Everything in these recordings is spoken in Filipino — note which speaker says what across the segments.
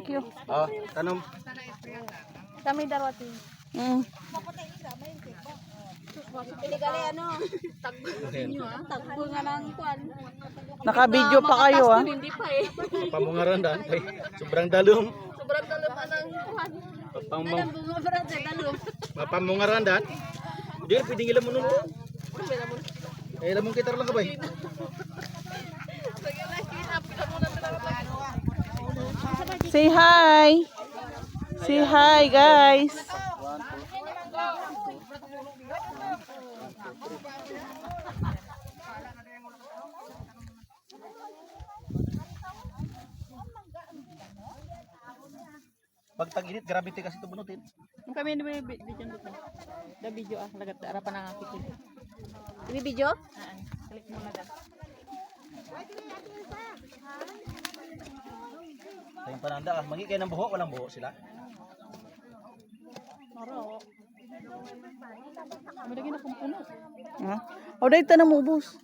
Speaker 1: Thank you.
Speaker 2: Oh, tanong.
Speaker 1: Kami darwati.
Speaker 3: Iligali ano? Tagbo nga ng kwan.
Speaker 1: Naka-video pa kayo ah.
Speaker 3: Hindi pa eh.
Speaker 2: Pamungaran dan. Ay, sobrang dalum.
Speaker 3: Sobrang talong anang kwan.
Speaker 2: Pamung
Speaker 3: Bunga pa rin sa talong.
Speaker 2: pamungaran dan. Di pwedeng ilam mo nun. Eh, ilam mong kitar lang ka ba?
Speaker 1: Say hi. Say hi guys.
Speaker 2: Pag tag-init, gravity kasi ito bunutin.
Speaker 1: Yung kami ni video dito. Da video ah, lagat harapan ang aking.
Speaker 3: Ini video?
Speaker 1: Klik mo na da.
Speaker 2: Tayong pananda ah, mangi kayo ng buho, walang buho sila.
Speaker 1: Maro. Kami lagi na kung puno. Ha? O dahil tanong mo ubos.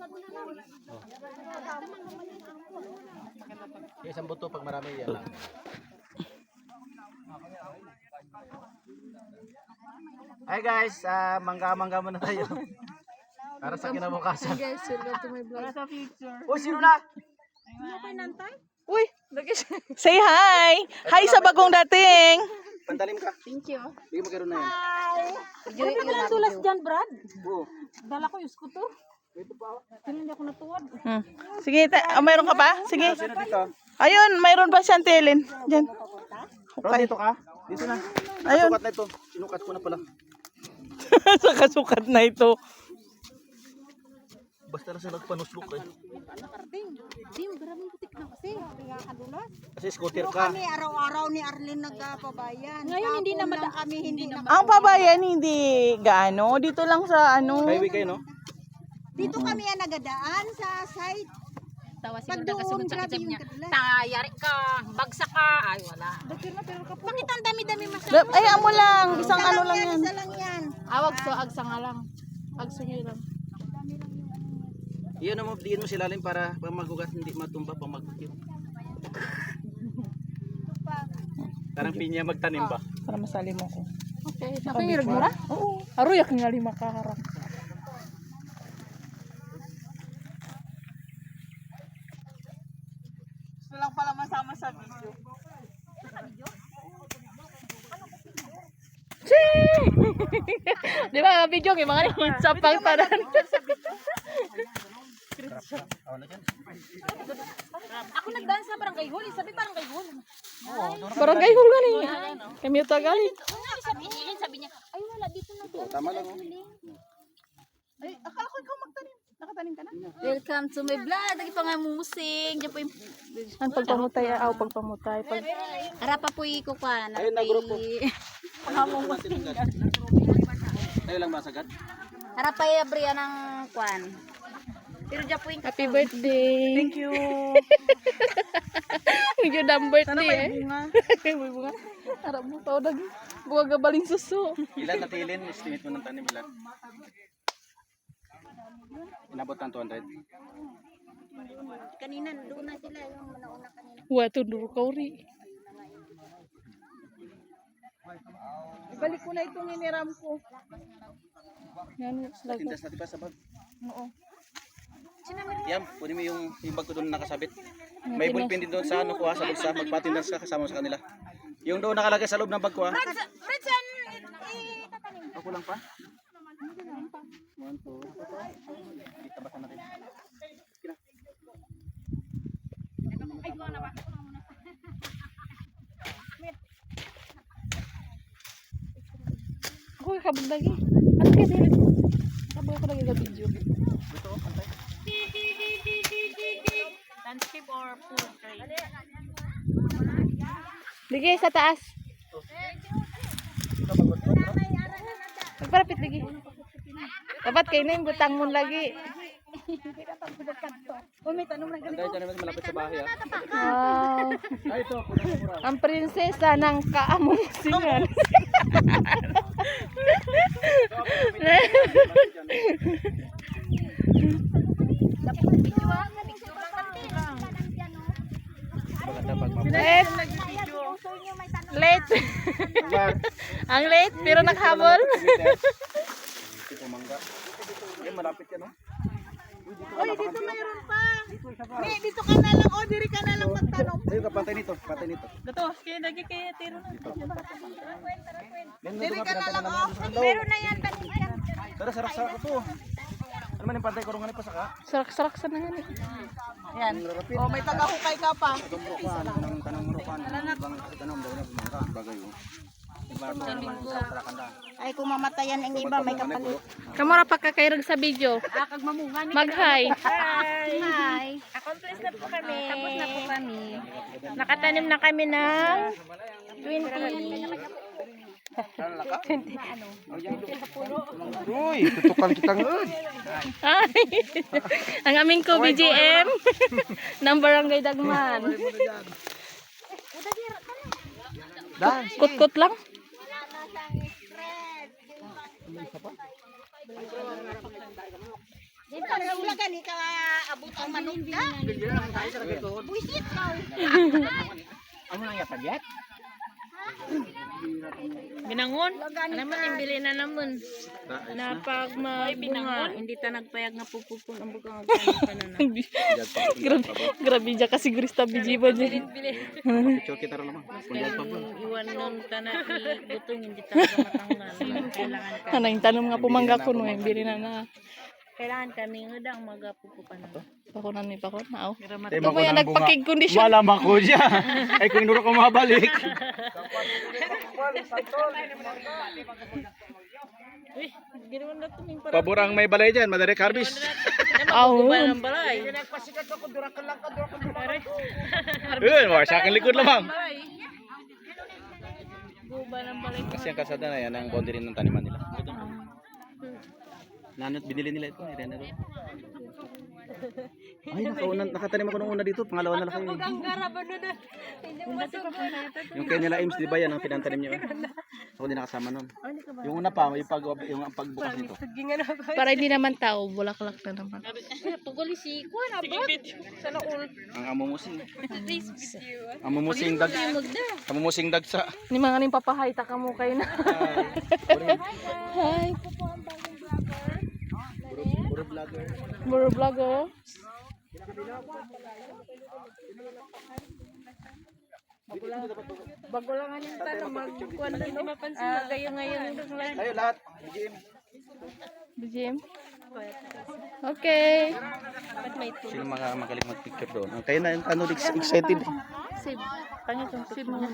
Speaker 2: Isang buto pag marami yan lang. Hi guys, mangga-mangga muna tayo. Para sa kinabukasan.
Speaker 3: Guys, welcome to my vlog.
Speaker 2: Oh, sino na?
Speaker 1: Uy, say hi. Hi sa bagong dating.
Speaker 2: Pantalim ka.
Speaker 3: Thank you.
Speaker 2: Bigyan mo karoon na yan.
Speaker 3: Ano pa lang tulas dyan, Brad?
Speaker 2: Oo.
Speaker 3: Dala ko yung skuto. Hindi ako natuwad.
Speaker 1: Sige, mayroon ka pa? Sige.
Speaker 2: Sino dito?
Speaker 1: Ayun, mayroon pa siyang tilin. Diyan.
Speaker 2: Bro, dito ka? Dito na.
Speaker 1: Ayun.
Speaker 2: Sukat na ito. Sinukat ko na pala.
Speaker 1: Sa kasukat na ito.
Speaker 2: Basta na sa nagpanuslok eh.
Speaker 3: Dim, maraming putik na kasi.
Speaker 2: Kasi scooter ka.
Speaker 4: Kami araw-araw ni Arlene nagpapabayan.
Speaker 3: Ngayon, hindi na
Speaker 4: Kahapon lang kami hindi na.
Speaker 1: Ang pabayan hindi gaano. Dito lang sa ano.
Speaker 2: Highway kayo, no?
Speaker 4: Dito kami yan nagadaan sa site.
Speaker 3: Tawa si
Speaker 4: Pag
Speaker 3: Lord kasunod
Speaker 4: doon,
Speaker 3: sa
Speaker 4: grabe
Speaker 3: kitchen
Speaker 4: yung
Speaker 3: niya.
Speaker 4: kadla.
Speaker 3: Tayari ka, bagsak ka. Ay, wala.
Speaker 4: Bakit ang dami-dami masyado?
Speaker 1: Ay, amo lang. Isang ano lang yan.
Speaker 4: Isa lang yan.
Speaker 3: Awag so, agsa nga lang. Agsungi lang.
Speaker 2: Iyan mo, diin mo si lalim para pag magugat hindi matumba pag magkukit. Parang pinya magtanim ba?
Speaker 1: Para masali mo ko.
Speaker 3: Okay, nakahirag mo na?
Speaker 1: Oo. Aruyak nga lima kaharap. Gusto lang pala masama sa video.
Speaker 3: Di ba, video ng mga rin sa pangtaran.
Speaker 2: Awan na dyan.
Speaker 3: Ako nag-dance na barangay hall. Sabi barangay hall.
Speaker 1: Barangay hul ka niya. Kami ito galing.
Speaker 3: Sabi niya, ay wala dito na.
Speaker 2: Ito, tama lang.
Speaker 1: Ay, akala ko ikaw magtanim. Nakatanim ka na?
Speaker 3: Welcome to my vlog. Lagi pa nga musing. Diyan po yung...
Speaker 1: Ang pagpamutay, pagpamutay.
Speaker 3: Harap pa po ikukuha.
Speaker 2: Ayun na, grupo. Tayo lang ba sagad?
Speaker 3: Harap pa i-abriya ng kwan. Pero dyan po yung...
Speaker 1: Happy birthday. Thank you. Medyo dam birthday eh. Bunga. May bunga. Harap mo pa udag. Buwag gabaling suso.
Speaker 2: Ilan natilin? Estimate mo ng tanim ilan? Inabot ng 200.
Speaker 4: Kanina doon na sila yung nauna kanina.
Speaker 1: Wato duro kauri. Ibalik ko na itong iniram ko. Yan, sila ko.
Speaker 2: Tindas natin ba sa bag?
Speaker 1: Oo.
Speaker 2: Yan, kunin mo yung bag ko doon nakasabit. May ballpen din doon sa ano ko ha, sa bulsa. Magpatindas ka kasama sa kanila. Yung doon nakalagay sa loob ng bag ko ha. Ako lang pa? 1, 2, 3. Kita basa natin. Kina.
Speaker 1: Ako kabog lagi. Ano ka dili? Kabog ko lagi sa video.
Speaker 2: Ito, pantay.
Speaker 3: Landscape or portrait?
Speaker 1: Lagi sa taas. Magparapit lagi. Dapat kayo na yung butang mo lagi.
Speaker 2: Anday dyan naman malapit sa bahay ha.
Speaker 1: Wow.
Speaker 2: Ay, ito. Pura-pura.
Speaker 1: Ang prinsesa ng kaamusingan.
Speaker 2: Maganda pag
Speaker 1: Yes. Ang late, pero naghabol.
Speaker 2: Ito mangga. Eh, malapit yan, no?
Speaker 4: Oy, dito mayroon pa. May, dito ka na lang. O, diri ka na lang magtanong.
Speaker 2: Ayun ka, pantay nito. Pantay nito.
Speaker 1: Dato, kaya lagi kaya tiro.
Speaker 4: Diri ka na lang. O, meron na yan. Balikan.
Speaker 2: Tara, sarak-sarak ito. Ano man yung pantay kurungan pa saka?
Speaker 1: Sarak-sarak sa nangan eh.
Speaker 4: Yan. O, may tagahukay ka pa.
Speaker 2: Tumrukan, tanong murukan. Bang tanong daw na bumangka. Bagay oh.
Speaker 4: Ay, kung mamatayan ang iba, may kapalit.
Speaker 1: Kamara pa kakairag sa video.
Speaker 4: Kag mamungan.
Speaker 1: Mag-hi.
Speaker 4: Hi.
Speaker 1: Accomplish na po kami. Tapos na po kami. Nakatanim na kami ng 20.
Speaker 2: Uy, tutukan kita ngod.
Speaker 1: Ay, ang aming ko BGM ng Barangay Dagman. Kut-kut lang.
Speaker 4: Di ba, nung lagan, ika abot ang manok ka. Buisit ka.
Speaker 2: Ano nang yapagyak?
Speaker 1: Binangon. Ano man imbili na naman. Na pag magbunga, hindi ta nagpayag nga pupupon ang bugang Grabe dyan kasi gurista BG ba dyan.
Speaker 2: Picture kita rin naman. Punjal pa po.
Speaker 1: Iwan nun ta na ibutong hindi talaga matanggal. Kailangan ka. Ano yung tanong nga pumangga ko no, imbili na na. Kailangan kami nga ang magapupupan na. Pakunan ni pakun na. Ito po yan nagpakig kondisyon.
Speaker 2: Wala mako siya. Ay kung inuro ko mabalik. Paborang may balay dyan, madari karbis.
Speaker 1: Oo.
Speaker 2: Wala sa akin likod lamang.
Speaker 1: Guba ng balay.
Speaker 2: Kasi ang kasada na yan, ang boundary ng taniman nila. Nanot, binili nila ito. Ay, nakatanim ako nung una dito. Pangalawa na lang kayo. Yung kaya nila Ames, di ba yan ang pinantanim niyo? Ako din nakasama nun. Yung una pa, yung pagbukas nito.
Speaker 1: Para hindi naman tao, bulaklak na naman.
Speaker 2: Ang amumusing. Amumusing dagsa.
Speaker 1: Ni mga ning papahay, taka mo kayo na. Hi. Buro vlogger. Bago lang ang yung tanong, magkuhan na no? Kayo ngayon.
Speaker 2: Tayo lahat.
Speaker 1: BGM. Okay.
Speaker 2: Sino mga magaling mag-picture doon? Kayo na yung excited.
Speaker 1: Save. Pangit yung save mo.